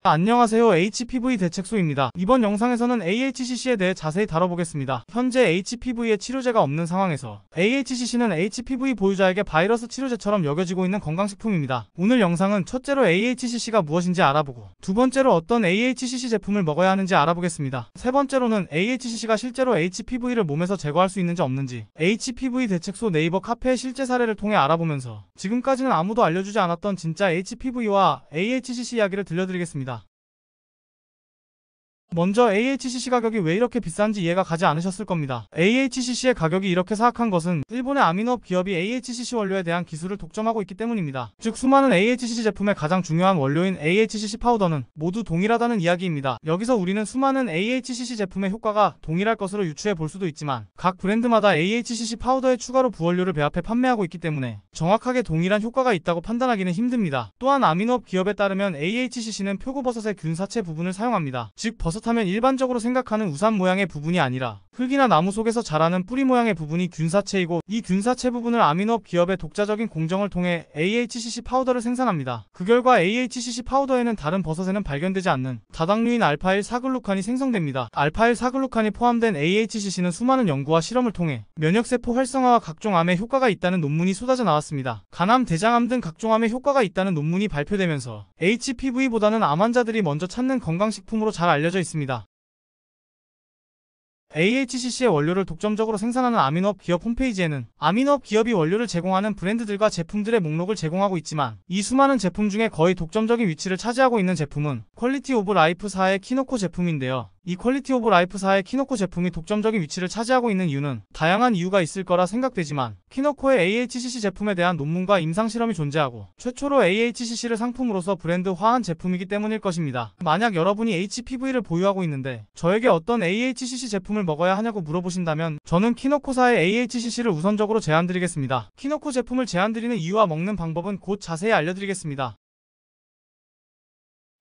안녕하세요. HPV 대책소입니다. 이번 영상에서는 AHCC에 대해 자세히 다뤄보겠습니다. 현재 HPV에 치료제가 없는 상황에서 AHCC는 HPV 보유자에게 바이러스 치료제처럼 여겨지고 있는 건강식품입니다. 오늘 영상은 첫째로 AHCC가 무엇인지 알아보고, 두 번째로 어떤 AHCC 제품을 먹어야 하는지 알아보겠습니다. 세 번째로는 AHCC가 실제로 HPV를 몸에서 제거할 수 있는지 없는지 HPV 대책소 네이버 카페의 실제 사례를 통해 알아보면서 지금까지는 아무도 알려주지 않았던 진짜 HPV와 AHCC 이야기를 들려드리겠습니다. 먼저 AHCC 가격이 왜 이렇게 비싼지 이해가 가지 않으셨을 겁니다. AHCC의 가격이 이렇게 사악한 것은 일본의 아미노업 기업이 AHCC 원료에 대한 기술을 독점하고 있기 때문입니다. 즉 수많은 AHCC 제품의 가장 중요한 원료인 AHCC 파우더는 모두 동일하다는 이야기입니다. 여기서 우리는 수많은 AHCC 제품의 효과가 동일할 것으로 유추해 볼 수도 있지만 각 브랜드마다 AHCC 파우더에 추가로 부원료를 배합해 판매하고 있기 때문에 정확하게 동일한 효과가 있다고 판단하기는 힘듭니다. 또한 아미노업 기업에 따르면 AHCC는 표고버섯의 균사체 부분을 사용합니다. 즉 버섯하면 일반적으로 생각하는 우산 모양의 부분이 아니라 흙이나 나무 속에서 자라는 뿌리 모양의 부분이 균사체이고, 이 균사체 부분을 아미노업 기업의 독자적인 공정을 통해 AHCC 파우더를 생산합니다. 그 결과 AHCC 파우더에는 다른 버섯에는 발견되지 않는 다당류인 알파1 사글루칸이 생성됩니다. 알파1 사글루칸이 포함된 AHCC는 수많은 연구와 실험을 통해 면역세포 활성화와 각종 암에 효과가 있다는 논문이 쏟아져 나왔습니다. 간암, 대장암 등 각종 암에 효과가 있다는 논문이 발표되면서 HPV보다는 암 환자들이 먼저 찾는 건강식품으로 잘 알려져 있습니다. AHCC의 원료를 독점적으로 생산하는 아미노업 기업 홈페이지에는 아미노업 기업이 원료를 제공하는 브랜드들과 제품들의 목록을 제공하고 있지만, 이 수많은 제품 중에 거의 독점적인 위치를 차지하고 있는 제품은 퀄리티 오브 라이프사의 키노코 제품인데요. 이 퀄리티 오브 라이프사의 키노코 제품이 독점적인 위치를 차지하고 있는 이유는 다양한 이유가 있을 거라 생각되지만, 키노코의 AHCC 제품에 대한 논문과 임상실험이 존재하고 최초로 AHCC를 상품으로서 브랜드화한 제품이기 때문일 것입니다. 만약 여러분이 HPV를 보유하고 있는데 저에게 어떤 AHCC 제품을 먹어야 하냐고 물어보신다면 저는 키노코사의 AHCC를 우선적으로 제안드리겠습니다. 키노코 제품을 제안드리는 이유와 먹는 방법은 곧 자세히 알려드리겠습니다.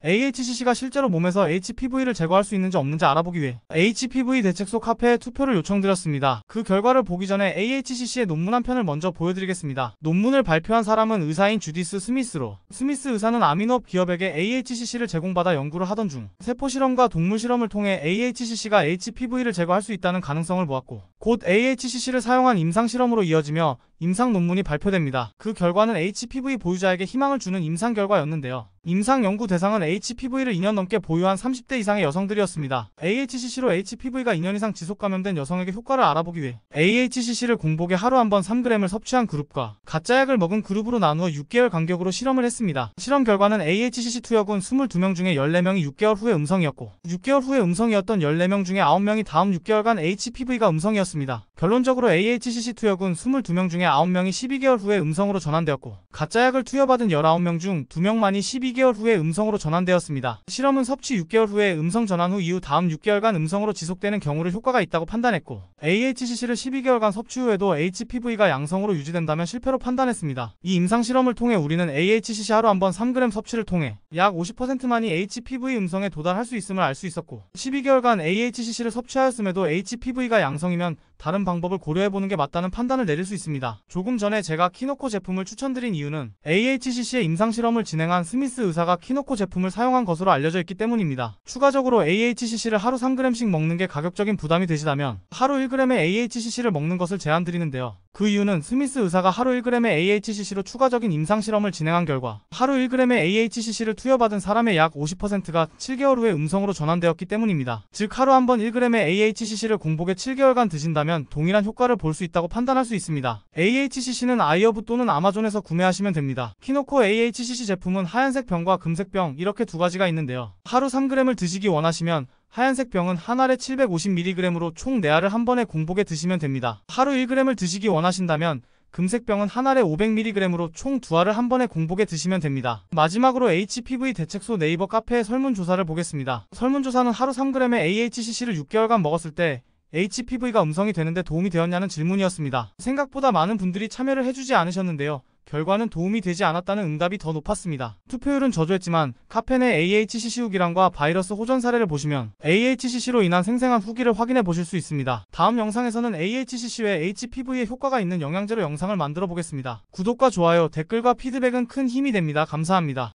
AHCC가 실제로 몸에서 HPV를 제거할 수 있는지 없는지 알아보기 위해 HPV 대책소 카페에 투표를 요청드렸습니다. 그 결과를 보기 전에 AHCC의 논문 한 편을 먼저 보여드리겠습니다. 논문을 발표한 사람은 의사인 주디스 스미스로, 스미스 의사는 아미노업 기업에게 AHCC를 제공받아 연구를 하던 중 세포실험과 동물실험을 통해 AHCC가 HPV를 제거할 수 있다는 가능성을 보았고, 곧 AHCC를 사용한 임상실험으로 이어지며 임상 논문이 발표됩니다. 그 결과는 HPV 보유자에게 희망을 주는 임상 결과였는데요. 임상 연구 대상은 HPV를 2년 넘게 보유한 30대 이상의 여성들이었습니다. AHCC로 HPV가 2년 이상 지속 감염된 여성에게 효과를 알아보기 위해 AHCC를 공복에 하루 한 번 3g을 섭취한 그룹과 가짜약을 먹은 그룹으로 나누어 6개월 간격으로 실험을 했습니다. 실험 결과는 AHCC 투여군 22명 중에 14명이 6개월 후에 음성이었고, 6개월 후에 음성이었던 14명 중에 9명이 다음 6개월간 HPV가 음성이었습니다. 결론적으로 AHCC 투여군 22명 중에 9명이 12개월 후에 음성으로 전환되었고, 가짜약을 투여받은 19명 중 2명만이 12개월 후에 음성으로 전환되었습니다. 실험은 섭취 6개월 후에 음성 전환 후 이후 다음 6개월간 음성으로 지속되는 경우를 효과가 있다고 판단했고, AHCC를 12개월간 섭취 후에도 HPV가 양성으로 유지된다면 실패로 판단했습니다. 이 임상실험을 통해 우리는 AHCC 하루 한 번 3g 섭취를 통해 약 50%만이 HPV 음성에 도달할 수 있음을 알 수 있었고, 12개월간 AHCC를 섭취하였음에도 HPV가 양성이면 다른 방법을 고려해보는 게 맞다는 판단을 내릴 수 있습니다. 조금 전에 제가 키노코 제품을 추천드린 이유는 AHCC의 임상실험을 진행한 스미스 의사가 키노코 제품을 사용한 것으로 알려져 있기 때문입니다. 추가적으로 AHCC를 하루 3g씩 먹는 게 가격적인 부담이 되시다면 하루 1g의 AHCC를 먹는 것을 제안드리는데요. 그 이유는 스미스 의사가 하루 1g의 AHCC로 추가적인 임상실험을 진행한 결과 하루 1g의 AHCC를 투여받은 사람의 약 50%가 7개월 후에 음성으로 전환되었기 때문입니다. 즉 하루 한 번 1g의 AHCC를 공복에 7개월간 드신다면 동일한 효과를 볼 수 있다고 판단할 수 있습니다. AHCC는 아이허브 또는 아마존에서 구매하시면 됩니다. 키노코 AHCC 제품은 하얀색 병과 금색 병 이렇게 두 가지가 있는데요. 하루 3g을 드시기 원하시면 하얀색 병은 한 알에 750mg으로 총 4알을 한 번에 공복에 드시면 됩니다. 하루 1g을 드시기 원하신다면 금색 병은 한 알에 500mg으로 총 2알을 한 번에 공복에 드시면 됩니다. 마지막으로 HPV 대책소 네이버 카페의 설문조사를 보겠습니다. 설문조사는 하루 3g의 AHCC를 6개월간 먹었을 때 HPV가 음성이 되는데 도움이 되었냐는 질문이었습니다. 생각보다 많은 분들이 참여를 해주지 않으셨는데요. 결과는 도움이 되지 않았다는 응답이 더 높았습니다. 투표율은 저조했지만 카페 내 AHCC 후기란과 바이러스 호전 사례를 보시면 AHCC로 인한 생생한 후기를 확인해 보실 수 있습니다. 다음 영상에서는 AHCC 외 HPV에 효과가 있는 영양제로 영상을 만들어 보겠습니다. 구독과 좋아요, 댓글과 피드백은 큰 힘이 됩니다. 감사합니다.